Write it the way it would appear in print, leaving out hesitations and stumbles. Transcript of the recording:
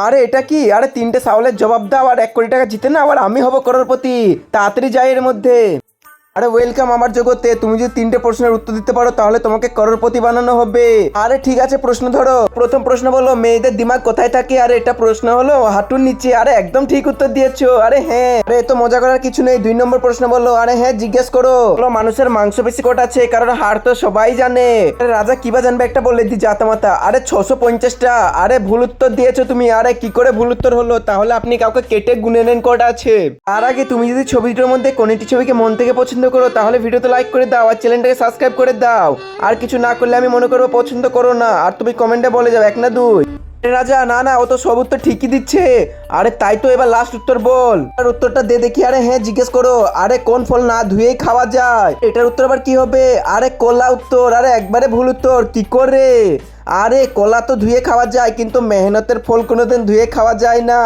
আরে এটা কি? আরে তিনটে সওয়ালের জবাব দাও আর 1 কোটি টাকা জিতে না আবার আমি হব করোড়পতি। তাড়াতাড়ি যাই এর মধ্যে। আরে ওয়েলকাম আমার জগতে। তুমি যদি তিনটে প্রশ্নের উত্তর দিতে পারো তাহলে তোমাকে করোড়পতি বানানো হবে। আরে ঠিক আছে, প্রশ্ন ধরো। প্রথম প্রশ্ন বলো মেয়েদের দিমাগ কোথায় থাকে? আরে এটা প্রশ্ন হলো হাঁটুর নিচে। আরে একদম ঠিক উত্তর দিয়েছো। আরে হ্যাঁ। আরে এত মজা করার কিছু নেই। 2 নম্বর প্রশ্ন বলো। আরে হ্যাঁ জিজ্ঞেস করো। বলো মানুষের মাংসপেশি কটা আছে? কারণ হাড় তো সবাই জানে। আরে রাজা কিবা জানবে একটা বলে দি জাতা মাতা। আরে 650টা। আরে ভুল উত্তর দিয়েছো তুমি। আরে কি করে ভুল উত্তর হলো? তাহলে আপনি কাউকে কেটে গুনে নেন কটা আছে। আর আগে তুমি যদি ছবিটার মধ্যে কোনটি ছবিকে মন থেকে পছন্দ করো তাহলে ভিডিওতে লাইক করে দাও আর চ্যানেলটাকে সাবস্ক্রাইব করে দাও। আর কিছু না করলে আমি মনে করবো পছন্দ করো না। আর তুমি কমেন্টে বলে যাও 1 না 2। রাজা না না, ও তো সব উত্তর ঠিকই দিচ্ছে। আরে তাই তো, এবার লাস্ট উত্তর বল। আর উত্তরটা দে দেখি। আরে হ্যাঁ জিজ্ঞেস করো। আরে কোন ফল না ধুয়েই খাওয়া যায়? এটার উত্তর আবার কি হবে? আরে কলা উত্তর। আরে একবারে ভুল উত্তর। কি করে? আরে কলা তো ধুয়ে খাওয়া যায় কিন্তু মেহনতের ফল কোনোদিন ধুয়ে খাওয়া যায় না।